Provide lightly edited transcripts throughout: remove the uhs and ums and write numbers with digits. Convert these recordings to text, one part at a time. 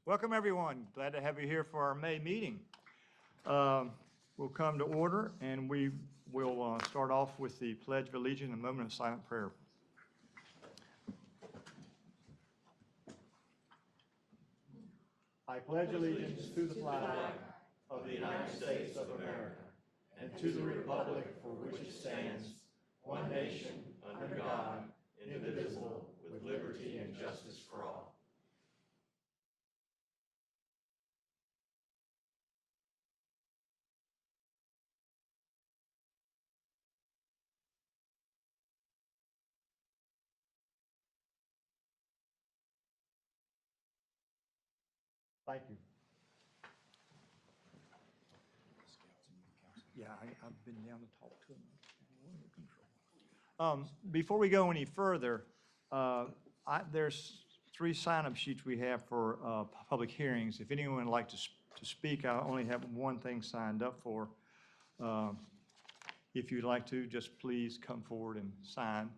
Welcome, everyone. Glad to have you here for our May meeting. We'll come to order, and we will start off with the Pledge of Allegiance and a moment of silent prayer. I pledge allegiance to the flag of the United States of America and to the republic for which it stands, one nation, under God, indivisible, with liberty and justice for all. Thank you. Yeah, I've been down to talk to them. Before we go any further, there's 3 sign-up sheets we have for public hearings. If anyone would like to speak, I only have one thing signed up for. If you'd like to, just please come forward and sign.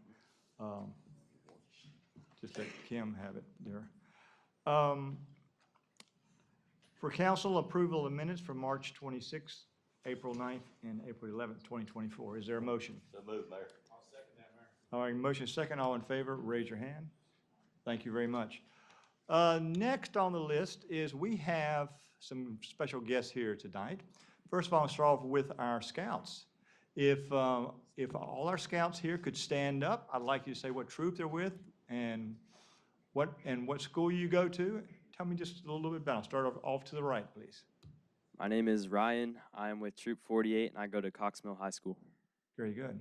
Just let Kim have it there. For council approval of minutes from March 26th, April 9th, and April 11th, 2024. Is there a motion? So moved, Mayor. I'll second that, Mayor. All right, motion second. All in favor, raise your hand. Thank you very much. Next on the list is we have some special guests here tonight. First of all, I'll start off with our scouts. If all our scouts here could stand up, I'd like you to say what troop they're with and what school you go to. Tell me just a little bit about it. Start off to the right, please. My name is Ryan. I am with Troop 48, and I go to Cox Mill High School. Very good.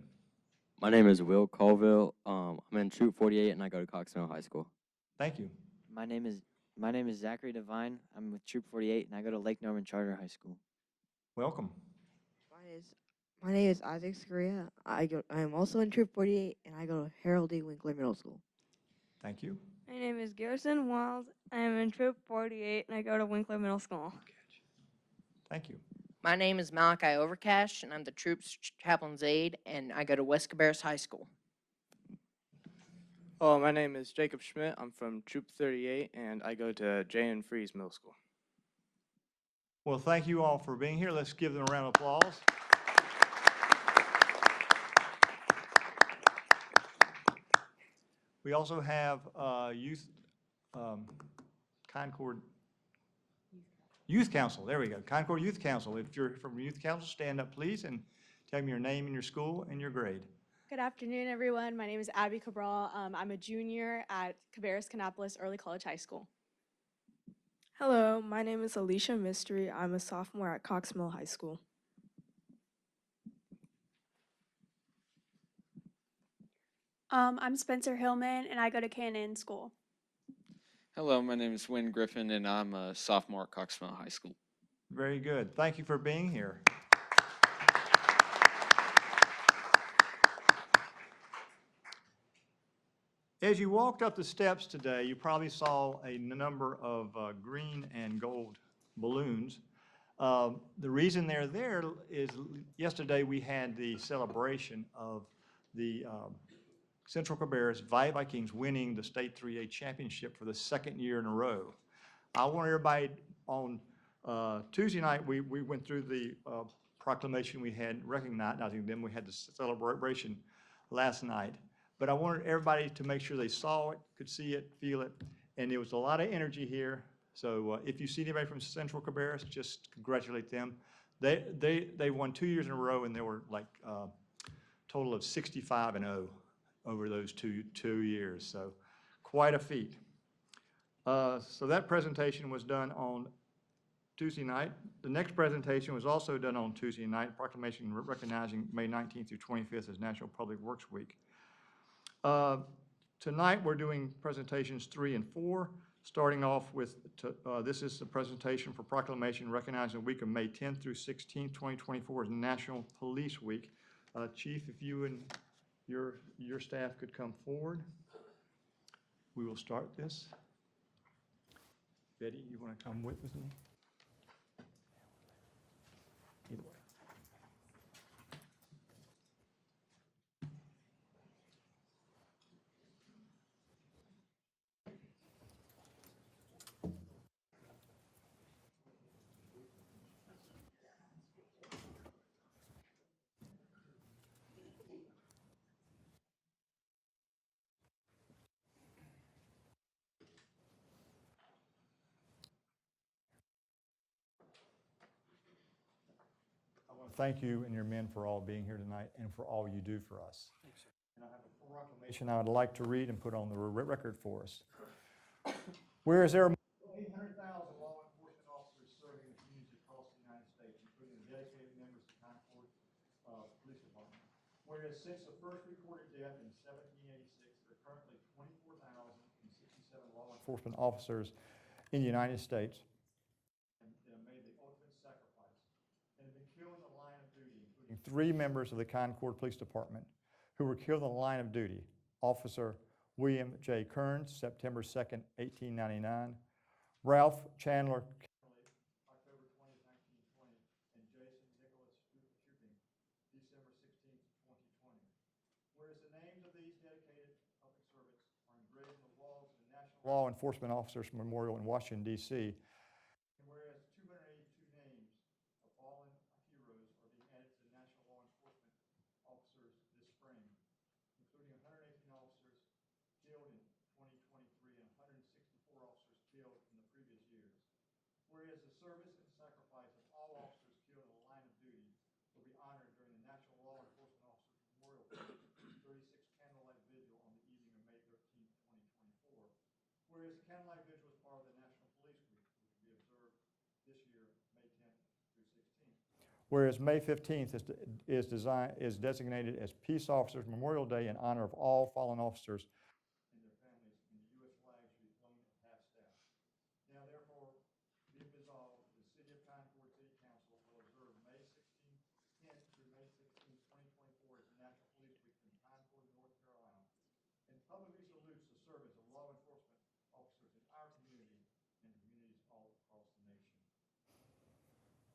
My name is Will Colville. I'm in Troop 48, and I go to Cox Mill High School. Thank you. My name is Zachary Devine. I'm with Troop 48, and I go to Lake Norman Charter High School. Welcome. My name is Isaac Scaria. I am also in Troop 48, and I go to Harold D. Winkler Middle School. Thank you. My name is Garrison Wiles. I am in Troop 48, and I go to Winkler Middle School. Thank you. My name is Malachi Overcash, and I'm the troop's chaplain's aide, and I go to West Cabarrus High School. Oh, my name is Jacob Schmidt. I'm from Troop 38, and I go to J.N. Fries Middle School. Well, thank you all for being here. Let's give them a round of applause. We also have Concord Youth Council. There we go. Concord Youth Council. If you're from Youth Council, stand up, please, and tell me your name and your school and your grade. Good afternoon, everyone. My name is Abby Cabral. I'm a junior at Cabarrus Kannapolis Early College High School. Hello, my name is Alicia Mystery. I'm a sophomore at Cox Mill High School. I'm Spencer Hillman, and I go to Cannon School. Hello, my name is Wynn Griffin, and I'm a sophomore at Cox Mill High School. Very good. Thank you for being here. As you walked up the steps today, you probably saw a number of green and gold balloons. The reason they're there is yesterday we had the celebration of the Central Cabarrus Vikings winning the State 3A championship for the 2nd year in a row. I want everybody on Tuesday night, we went through the proclamation we had recognizing them. We had the celebration last night. But I wanted everybody to make sure they saw it, could see it, feel it, and there was a lot of energy here. So if you see anybody from Central Cabarrus, just congratulate them. They won 2 years in a row, and they were like total of 65-0 over those two years. So quite a feat. So that presentation was done on Tuesday night. The next presentation was also done on Tuesday night, proclamation recognizing May 19th through 25th as National Public Works Week. Tonight we're doing presentations 3 and 4, starting off with, this is the presentation for proclamation recognizing the week of May 10th through 16th, 2024 as National Police Week. Chief, if you and your staff could come forward, we will start this. Betty, you want to come with me? Either way. thank you and your men for all being here tonight and for all you do for us. Thanks, sir. And I have a proclamation I would like to read and put on the record for us. Whereas there are 800,000 law enforcement officers serving the communities across the United States, including the dedicated members of the Concord Police Department. Whereas since the first recorded death in 1786, there are currently 24,067 law enforcement officers in the United States and made the ultimate sacrifice and have been killed in the line of duty, including 3 members of the Concord Police Department who were killed in the line of duty. Officer William J. Kearns, September 2nd, 1899. Ralph Chandler Kelly, October 20th, 1920. And Jason Nicholas Trooping, December 16th, 2020. Whereas the names of these dedicated public servants are engraved on the walls of the National Law Enforcement Officers Memorial in Washington, D.C., and whereas 282 names of fallen heroes are being added to the National Law Enforcement Officers this spring, including 118 officers killed in 2023 and 164 officers killed in the previous years. Whereas the service and sacrifice of all officers killed in the line of duty will be honored during the National Law Enforcement Officers Memorial 36 Candlelight Vigil on the evening of May 13th, 2024. Whereas the Candlelight Vigil is part of the National Police Week, which will be observed this year, May 10th through 16th. Whereas May 15th is designated as Peace Officers Memorial Day in honor of all fallen officers and their families, and the U.S. flag should be flown at half-staff. Now therefore, be it resolved, the City of Concord City Council will observe May 16th through May 16th, 2024 as the National Police Week in Concord, North Carolina, and publicly salutes the service of law enforcement officers in our community and communities all across the nation.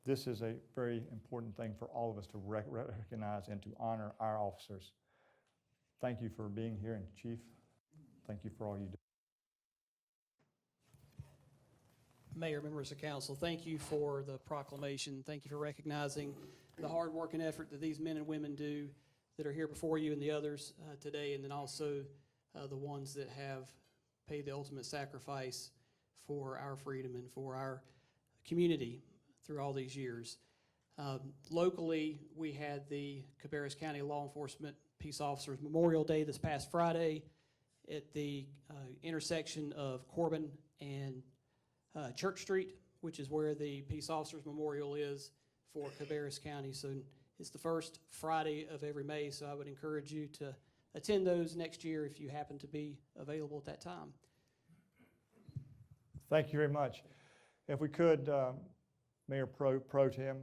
This is a very important thing for all of us to recognize and to honor our officers. Thank you for being here, and Chief, thank you for all you do. Mayor, members of council, thank you for the proclamation. Thank you for recognizing the hard work and effort that these men and women do that are here before you and the others today, and then also the ones that have paid the ultimate sacrifice for our freedom and for our community through all these years. Locally, we had the Cabarrus County Law Enforcement Peace Officers Memorial Day this past Friday at the intersection of Corbin and Church Street, which is where the Peace Officers Memorial is for Cabarrus County. So it's the first Friday of every May, so I would encourage you to attend those next year if you happen to be available at that time. Thank you very much. If we could, Mayor Pro Tem,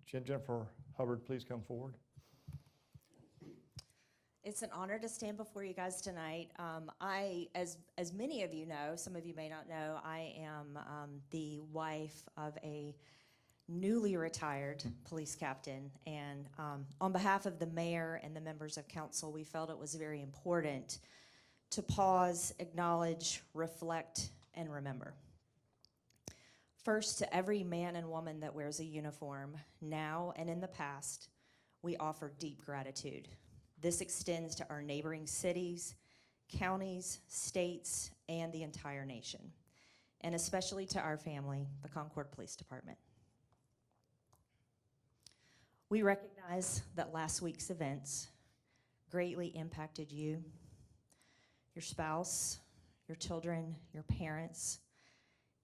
Jennifer Hubbard, please come forward. It's an honor to stand before you guys tonight. As many of you know, some of you may not know, I am the wife of a newly retired police captain. And on behalf of the mayor and the members of council, we felt it was very important to pause, acknowledge, reflect, and remember. First, to every man and woman that wears a uniform, now and in the past, we offer deep gratitude. This extends to our neighboring cities, counties, states, and the entire nation, and especially to our family, the Concord Police Department. We recognize that last week's events greatly impacted you, your spouse, your children, your parents,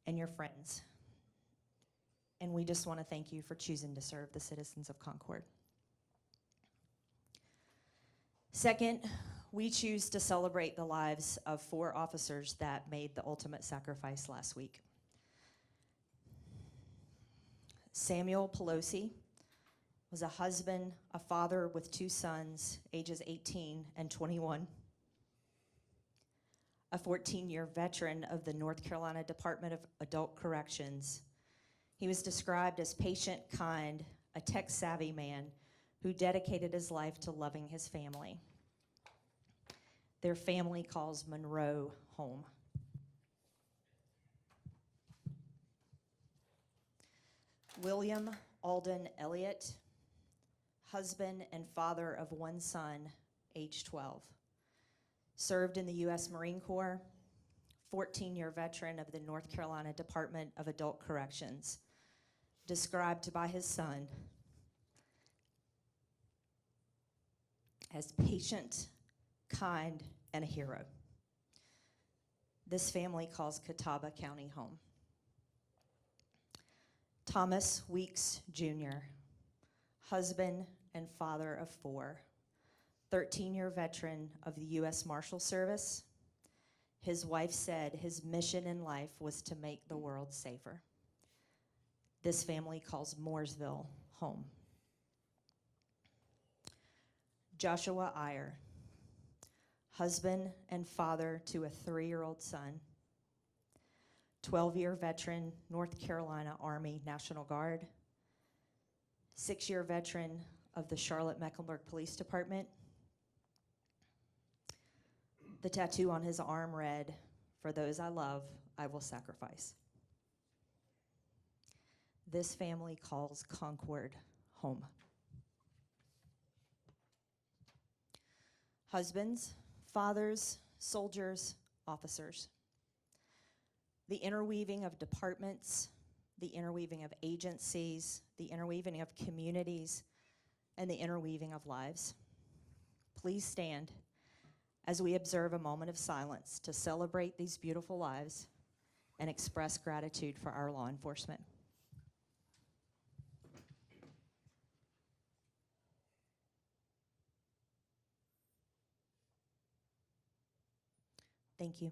and your friends. And we just want to thank you for choosing to serve the citizens of Concord. Second, we choose to celebrate the lives of 4 officers that made the ultimate sacrifice last week. Samuel Pelosi was a husband, a father with 2 sons, ages 18 and 21. A 14-year veteran of the North Carolina Department of Adult Corrections. He was described as patient, kind, a tech-savvy man who dedicated his life to loving his family. Their family calls Monroe home. William Alden Elliott, husband and father of 1 son, age 12. Served in the U.S. Marine Corps, 14-year veteran of the North Carolina Department of Adult Corrections. Described by his son as patient, kind, and a hero. This family calls Catawba County home. Thomas Weeks Jr., husband and father of 4, 13-year veteran of the U.S. Marshal Service. His wife said his mission in life was to make the world safer. This family calls Mooresville home. Joshua Iyer, husband and father to a 3-year-old son, 12-year veteran, North Carolina Army National Guard, 6-year veteran of the Charlotte-Mecklenburg Police Department. The tattoo on his arm read, "For those I love, I will sacrifice." This family calls Concord home. Husbands, fathers, soldiers, officers. The interweaving of departments, the interweaving of agencies, the interweaving of communities, and the interweaving of lives. Please stand as we observe a moment of silence to celebrate these beautiful lives and express gratitude for our law enforcement. Thank you.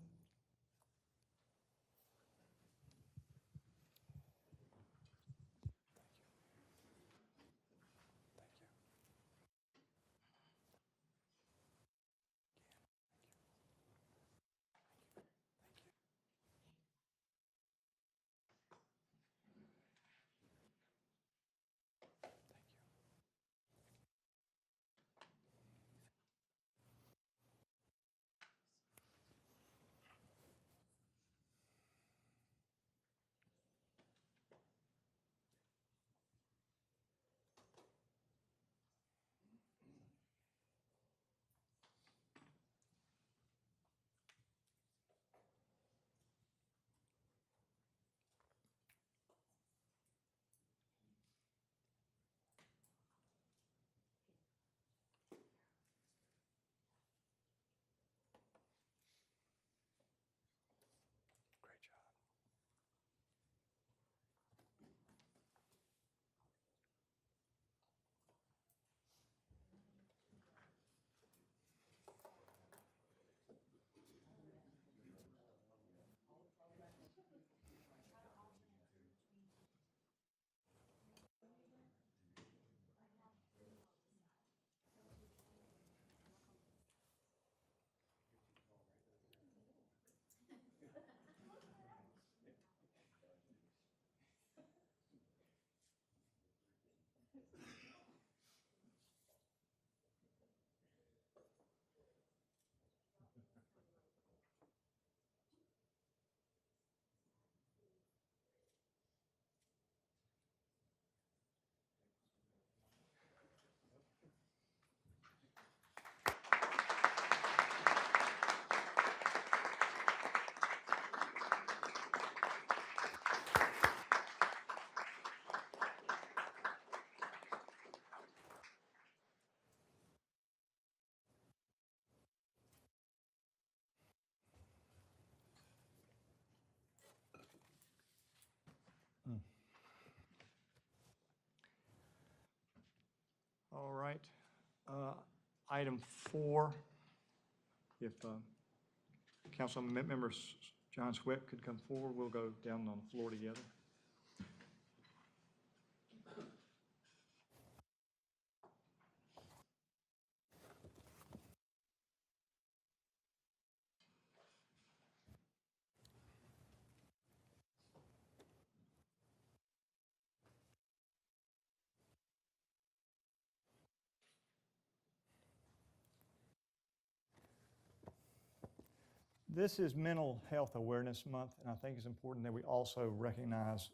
All right. Item 4, if Council Member John Sweat could come forward, we'll go down on the floor together. This is Mental Health Awareness Month, and I think it's important that we also recognize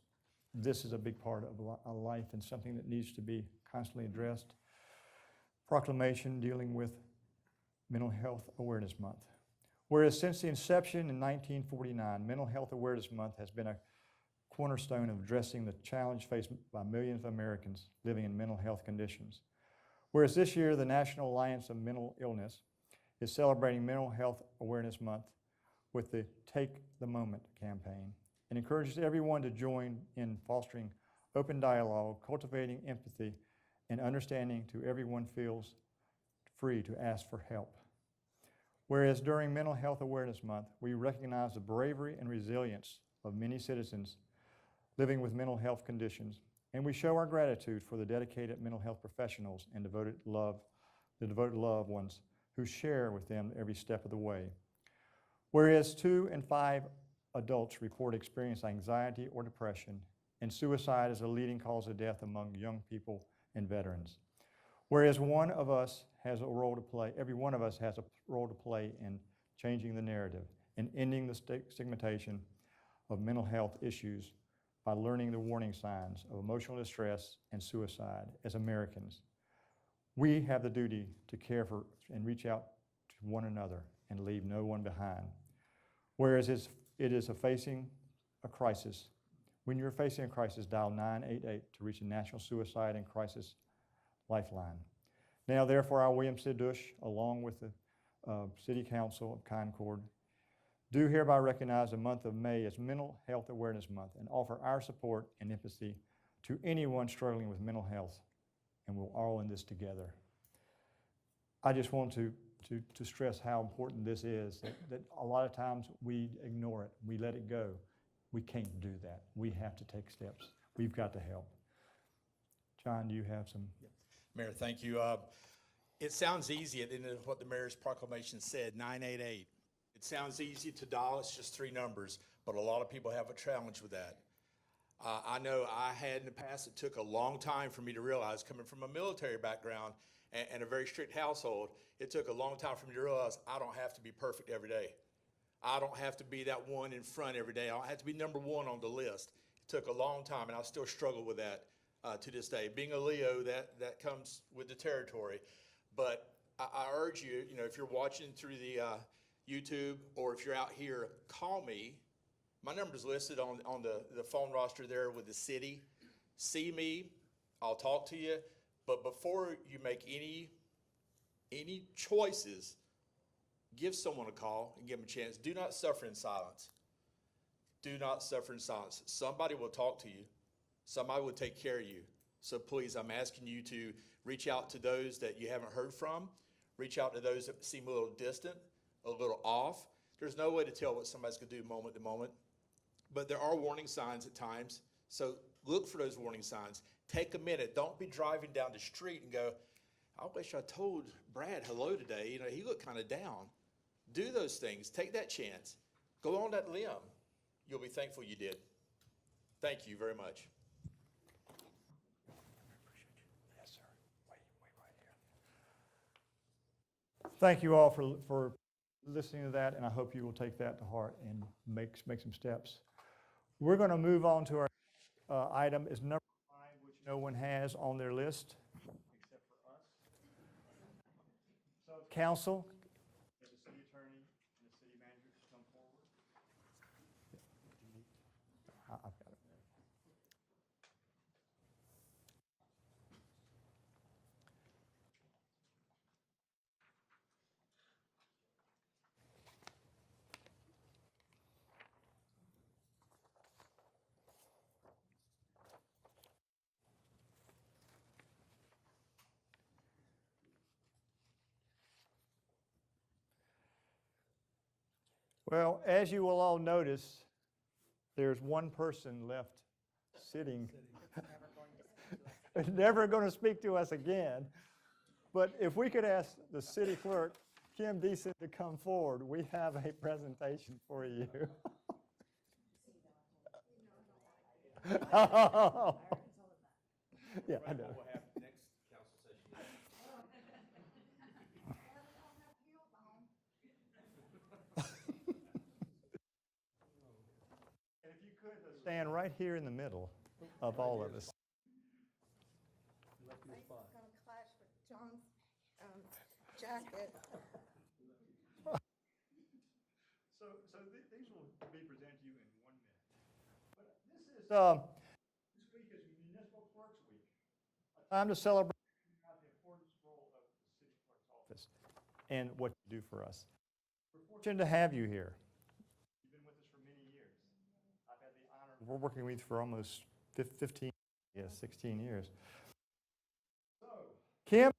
this is a big part of a life and something that needs to be constantly addressed. Proclamation dealing with Mental Health Awareness Month. Whereas since the inception in 1949, Mental Health Awareness Month has been a cornerstone of addressing the challenge faced by millions of Americans living in mental health conditions. Whereas this year, the National Alliance of Mental Illness is celebrating Mental Health Awareness Month with the Take the Moment campaign and encourages everyone to join in fostering open dialogue, cultivating empathy, and understanding to everyone feels free to ask for help. Whereas during Mental Health Awareness Month, we recognize the bravery and resilience of many citizens living with mental health conditions, and we show our gratitude for the dedicated mental health professionals and the devoted loved ones who share with them every step of the way. Whereas 2 in 5 adults report experiencing anxiety or depression, and suicide is a leading cause of death among young people and veterans. Whereas every one of us has a role to play in changing the narrative and ending the stigmatization of mental health issues by learning the warning signs of emotional distress and suicide as Americans. We have the duty to care for and reach out to one another and leave no one behind. Whereas it is facing a crisis. When you're facing a crisis, dial 988 to reach the National Suicide and Crisis Lifeline. Now, therefore, I, William Sidush, along with the City Council of Concord, do hereby recognize the month of May as Mental Health Awareness Month and offer our support and empathy to anyone struggling with mental health, and we're all in this together. I just want to stress how important this is, that a lot of times we ignore it, we let it go. We can't do that. We have to take steps. We've got to help. John, do you have some? Mayor, thank you. It sounds easy, and it's what the mayor's proclamation said, 988. It sounds easy to dial, it's just 3 numbers, but a lot of people have a challenge with that. I know I had in the past, it took a long time for me to realize, coming from a military background and a very strict household, it took a long time for me to realize I don't have to be perfect every day. I don't have to be that one in front every day. I don't have to be number 1 on the list. It took a long time, and I still struggle with that to this day. Being a Leo, that comes with the territory. But I urge you, if you're watching through the YouTube, or if you're out here, call me. My number's listed on the phone roster there with the city. See me, I'll talk to you. But before you make any choices, give someone a call and give them a chance. Do not suffer in silence. Do not suffer in silence. Somebody will talk to you. Somebody will take care of you. So please, I'm asking you to reach out to those that you haven't heard from. Reach out to those that seem a little distant, a little off. There's no way to tell what somebody's going to do moment to moment. But there are warning signs at times. So look for those warning signs. Take a minute. Don't be driving down the street and go, I wish I told Brad hello today. He looked kind of down. Do those things. Take that chance. Go on that limb. You'll be thankful you did. Thank you very much. Yes, sir. Wait right here. Thank you all for listening to that, and I hope you will take that to heart and make some steps. We're going to move on to our item is number 5, which no one has on their list except for us. So, council, the city attorney and the city manager to come forward. I've got it. Well, as you will all notice, there's one person left sitting, never going to speak to us again. But if we could ask the city clerk, Kim Deason, to come forward, we have a presentation for you. Yeah, I know. Stand right here in the middle of all of us. It's going to clash with John's jacket. So these will be presented to you in 1 minute. But this week is Municipal Clerks Week, a time to celebrate the importance and what you do for us. We're fortunate to have you here. You've been with us for many years. I've had the honor. We're working with you for almost 15, 16 years. So, Kim, a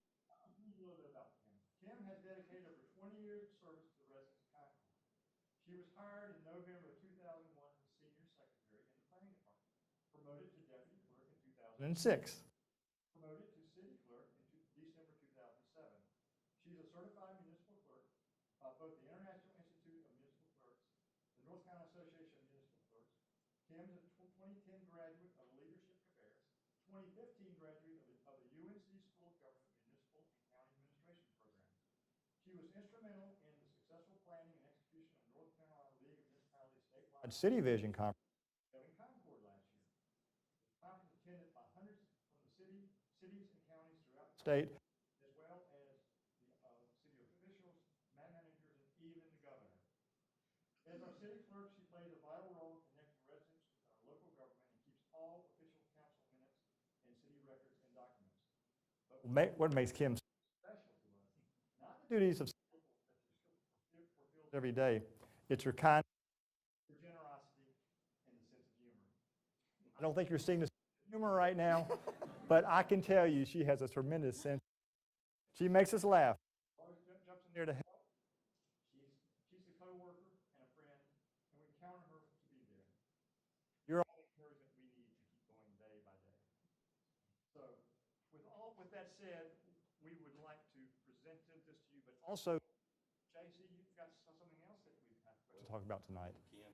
little bit about Kim. Kim has dedicated over 20 years of service to the residents of Concord. She was hired in November of 2001 as senior secretary in the planning department, promoted to deputy clerk in 2006, promoted to city clerk in December 2007. She's a certified municipal clerk by both the International Institute of Municipal Clerks, the North Carolina Association of Municipal Clerks. Kim's a 2010 graduate of Leadership Cabarrus, 2015 graduate of the UNC School of Government Municipal and County Administration Program. She was instrumental in the successful planning and execution of North Carolina League of Municipalities statewide City Vision Conference held in Concord last year. The conference attended by hundreds from the cities and counties throughout the state, as well as the city officials, managers, and even the governor. As our city clerk, she plays a vital role in connecting residents with our local government and keeps all official council minutes and city records and documents. But what makes Kim special to us, not the duties of that she fulfills every day, it's her kindness, her generosity, and the sense of humor. I don't think you're seeing the sense of humor right now, but I can tell you she has a tremendous sense. She makes us laugh. Always jumps in there to help. She's a coworker and a friend, and we count on her to be there. You're all the encouragement we need to keep going day by day. So, with that said, we would like to present this to you, but also, JC, you've got something else that we've got to talk about tonight. Kim,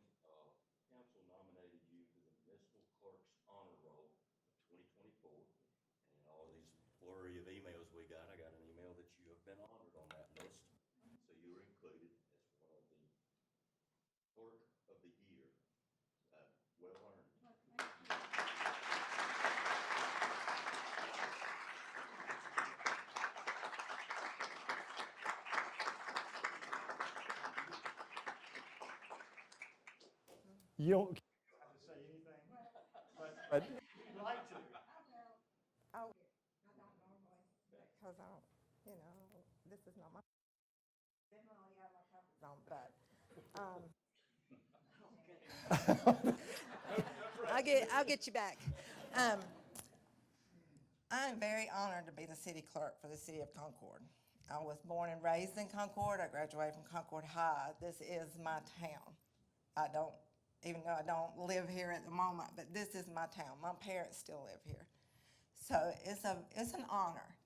council nominated you for the Municipal Clerk's Honor Roll of 2024. And all of these flurry of emails we got, I got an email that you have been honored on that list. So you were included as one of the Clerk of the Year. Well earned. You don't have to say anything, but you'd like to. Oh, I don't normally, because I don't, this is not my, definitely out of my comfort zone, but, I'll get you back. I'm very honored to be the city clerk for the city of Concord. I was born and raised in Concord. I graduated from Concord High. This is my town. Even though I don't live here at the moment, but this is my town. My parents still live here. So it's an honor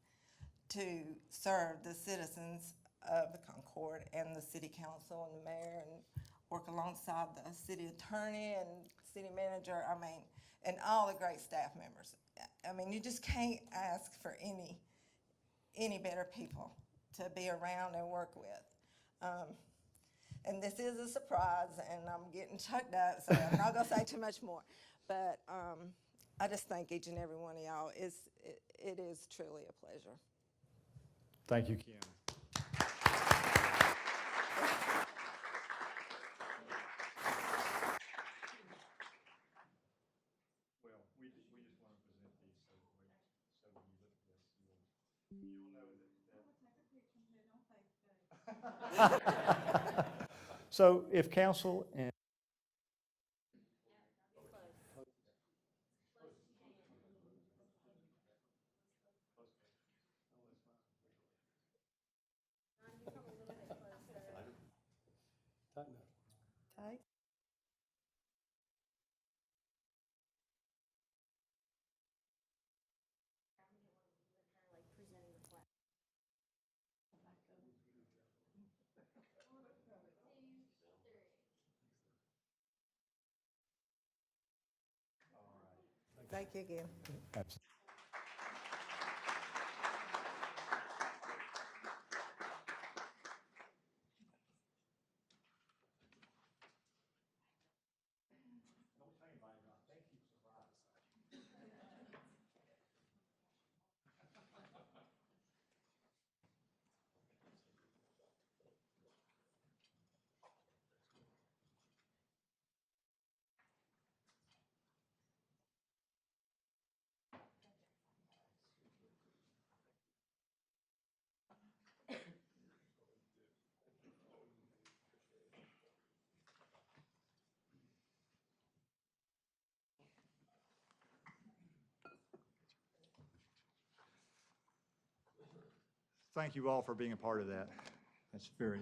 to serve the citizens of Concord and the city council and the mayor and work alongside the city attorney and city manager, and all the great staff members. You just can't ask for any better people to be around and work with. And this is a surprise, and I'm getting choked up, so I'm not going to say too much more. But I just thank each and every one of y'all. It is truly a pleasure. Thank you, Kim. Well, we just want to present these so when you look at this, you'll know that. So if council and Thank you again. Absolutely. thank you all for being a part of that. That's very,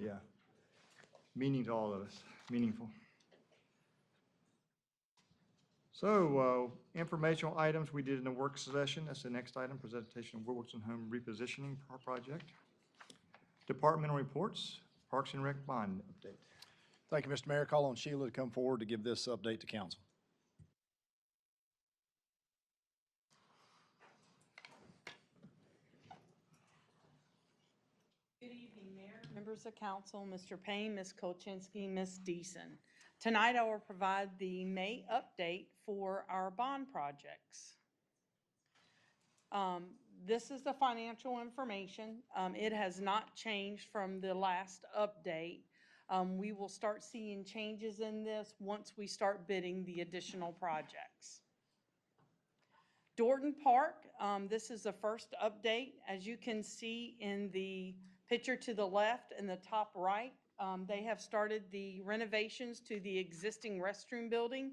meaning to all of us, meaningful. So, informational items we did in the work session. That's the next item, presentation of Wilson Home repositioning project. Departmental reports, Parks and Rec bond update. Thank you, Mr. Mayor. Call on Sheila to come forward to give this update to council. Good evening, Mayor, members of council, Mr. Payne, Ms. Kolchinsky, Ms. Deason. Tonight I will provide the May update for our bond projects. This is the financial information. It has not changed from the last update. We will start seeing changes in this once we start bidding the additional projects. Dorton Park, this is the first update. As you can see in the picture to the left and the top right, they have started the renovations to the existing restroom building.